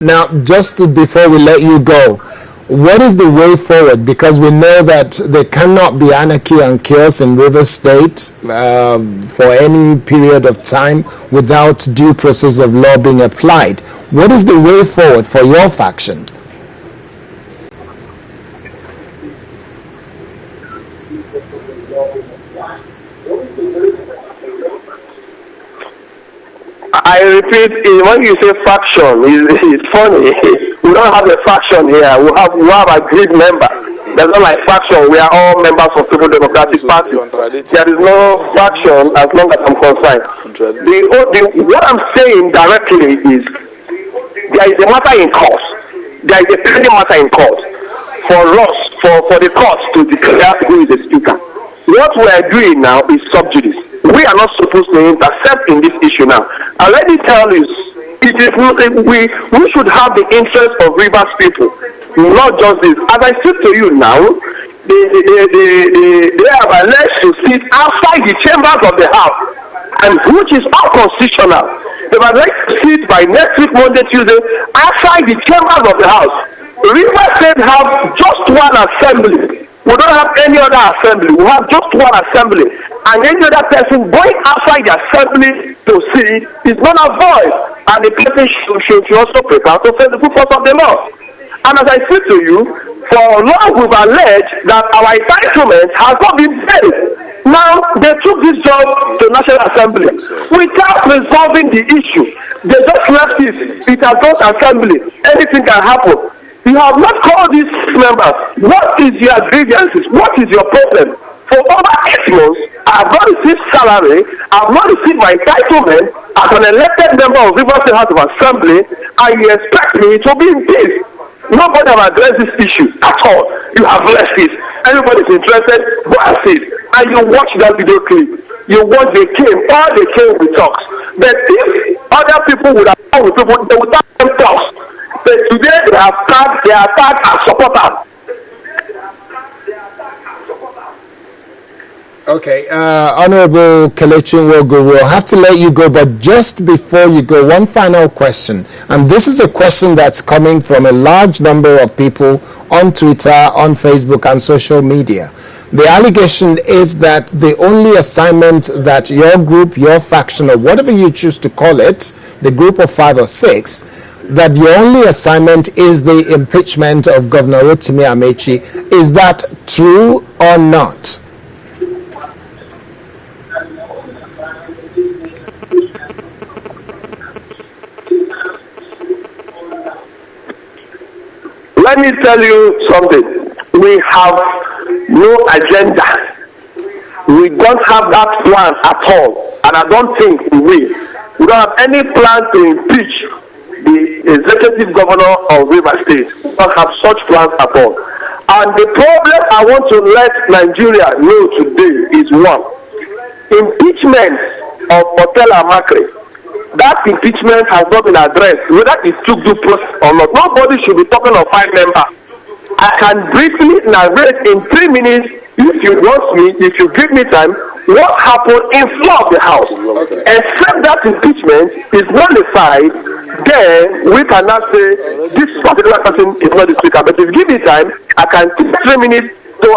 Now, just before we let you go, what is the way forward? Because we know that there cannot be anarchy and chaos in Rivers State for any period of time without due process of law being applied. What is the way forward for your faction? I repeat, when you say faction, it's funny. We don't have a faction here. We have agreed members. There's not like faction. We are all members of People Democratic Party. There is no faction as long as I'm concerned. What I'm saying directly is there is a matter in court. There is a pending matter in court for us, for the court to declare who is the speaker. What we are doing now is sub judice. We are not supposed to intercept in this issue now. And let me tell you, we should have the interest of Rivers people, not just this. As I speak to you now, they have alleged to sit outside the chambers of the House, and which is unconstitutional. They have alleged to sit by next week, Monday, Tuesday, outside the chambers of the House. Rivers State have just one assembly. We don't have any other assembly. We have just one assembly. And any other person going outside the assembly to see is not a voice. And the person should also prepare to face the purpose of the law. And as I say to you, for long we've alleged that our entitlement has not been paid. Now they took this job to National Assembly without resolving the issue. They just left it. It has gone to assembly. Anything can happen. You have not called these members. What is your grievances? What is your problem? For over 8 months, I have not received salary. I have not received my entitlement as an elected member of Rivers State House of Assembly, and you expect me to be in peace. Nobody have addressed this issue at all. You have left it. Everybody is interested. Go and see it. And you watch that video clip. You watch they came. All they came with talks. But if other people would have come with people, they would have them talks. But today they are tagged as supporters. Okay, Honorable Kelechi Nwogu, we'll have to let you go, but just before you go, one final question. And this is a question that's coming from a large number of people on Twitter, on Facebook, and social media. The allegation is that the only assignment that your group, your faction, or whatever you choose to call it, the group of 5 or 6, that your only assignment is the impeachment of Governor Rotimi Amaechi. Is that true or not? Let me tell you something. We have no agenda. We don't have that plan at all, and I don't think we will. We don't have any plan to impeach the executive governor of Rivers State. We don't have such plans at all. And the problem I want to let Nigeria know today is one: impeachment of Hotel Amakre. That impeachment has not been addressed, whether it took due process or not. Nobody should be talking of 5 members. I can briefly narrate in 3 minutes, if you want me, if you give me time, what happened in floor of the House. Okay. Except that impeachment is nullified, then we cannot say this particular person is not the speaker. But if you give me time, I can take 3 minutes to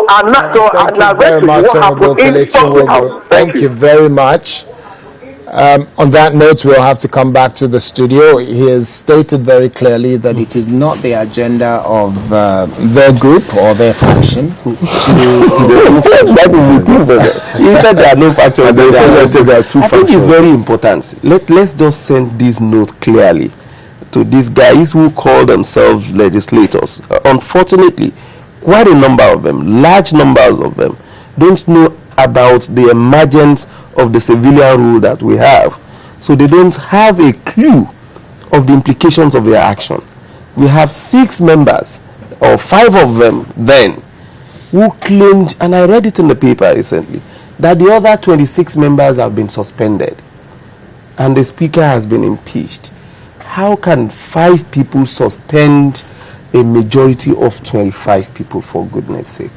narrate what happened in floor of the House. Thank you very much. On that note, we'll have to come back to the studio. He has stated very clearly that it is not the agenda of their group or their faction. He said there are no factions. I think it's very important. Let's just send this note clearly to these guys who call themselves legislators. Unfortunately, quite a number of them, large numbers of them, don't know about the emergence of the civilian rule that we have. So they don't have a clue of the implications of their action. We have 6 members, or 5 of them then, who claimed, and I read it in the paper recently, that the other 26 members have been suspended and the speaker has been impeached. How can 5 people suspend a majority of 25 people, for goodness sake?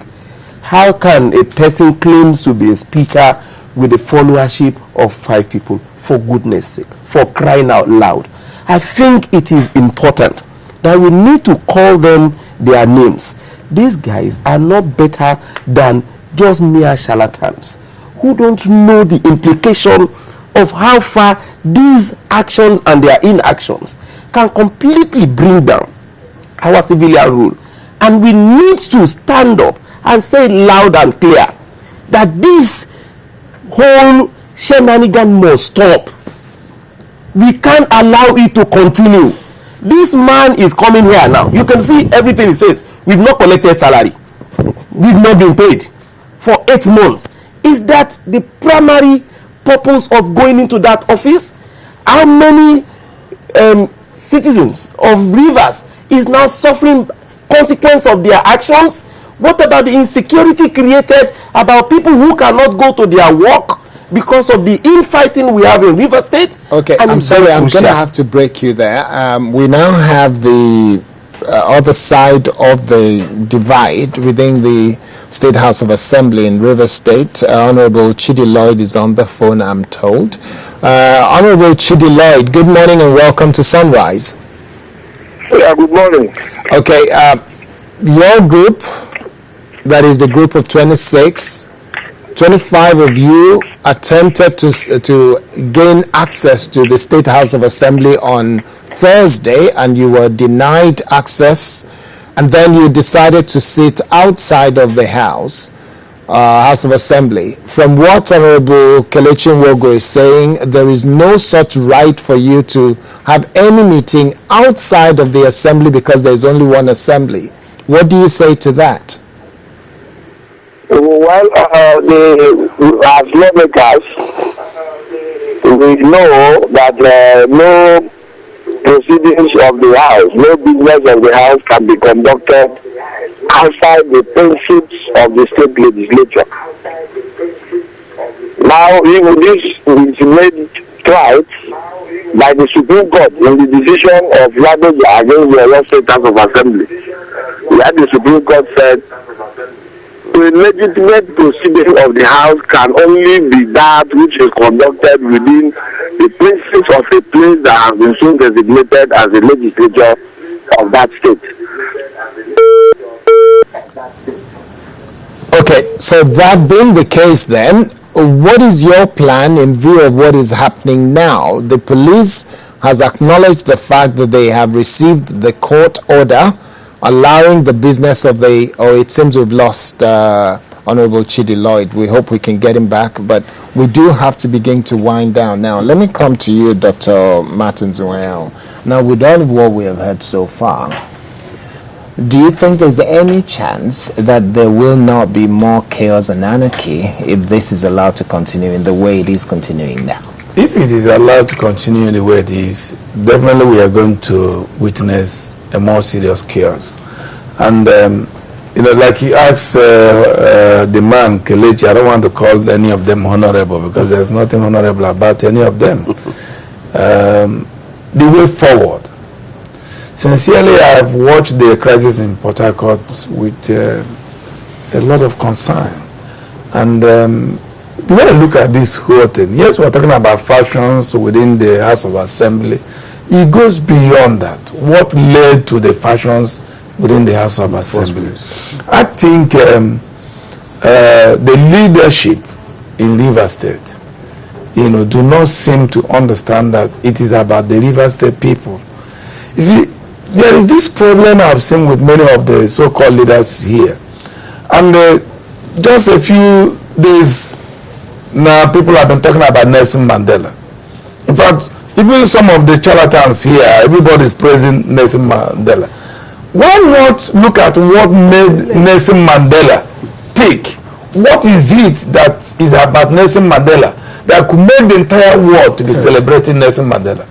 How can a person claims to be a speaker with a followership of 5 people, for goodness sake, for crying out loud? I think it is important that we need to call them their names. These guys are not better than just mere charlatans who don't know the implication of how far these actions and their inactions can completely bring down our civilian rule. And we need to stand up and say loud and clear that this whole shenanigan must stop. We can't allow it to continue. This man is coming here now. You can see everything he says. We've not collected salary. We've not been paid for 8 months. Is that the primary purpose of going into that office? How many citizens of Rivers is now suffering consequence of their actions? What about the insecurity created about people who cannot go to their work because of the infighting we have in River State? Okay, I'm sorry, I'm going to have to break you there. We now have the other side of the divide within the State House of Assembly in River State. Honorable Chidi Lloyd is on the phone, I'm told. Honorable Chidi Lloyd, good morning and welcome to Sunrise. Yeah, good morning. Okay, your group, that is the group of 26, 25 of you attempted to gain access to the State House of Assembly on Thursday, and you were denied access, and then you decided to sit outside of the House of Assembly. From what Honorable Kelechi Nwogo is saying, there is no such right for you to have any meeting outside of the Assembly because there is only one Assembly. What do you say to that? Well, as lawmakers, we know that no proceedings of the House, no business of the House can be conducted outside the principles of the state legislature. Now, even this is made right by the Supreme Court in the decision of Ladoja against the Oyo State House of Assembly, where the Supreme Court said the legitimate proceeding of the House can only be that which is conducted within the principles of a place that has been so designated as the legislature of that state. Okay, so that being the case then, what is your plan in view of what is happening now? The police has acknowledged the fact that they have received the court order allowing the business of it seems we've lost Honorable Chidi Lloyd. We hope we can get him back, but we do have to begin to wind down. Now, let me come to you, Dr. Martin Zuwael. Now, with all of what we have heard so far, do you think there's any chance that there will not be more chaos and anarchy if this is allowed to continue in the way it is continuing now? If it is allowed to continue in the way it is, definitely we are going to witness a more serious chaos. And, like he asked the man, Kelechi, I don't want to call any of them honorable because there's nothing honorable about any of them. The way forward. Sincerely, I have watched the crisis in Port Harcourt with a lot of concern. And the way I look at this whole thing, yes, we're talking about factions within the House of Assembly. It goes beyond that. What led to the factions within the House of Assembly? I think the leadership in River State, do not seem to understand that it is about the River State people. You see, there is this problem I've seen with many of the so-called leaders here. And just a few days now, people have been talking about Nelson Mandela. In fact, even some of the charlatans here, everybody is praising Nelson Mandela. Why not look at what made Nelson Mandela tick? What is it that is about Nelson Mandela that could make the entire world to be celebrating Nelson Mandela?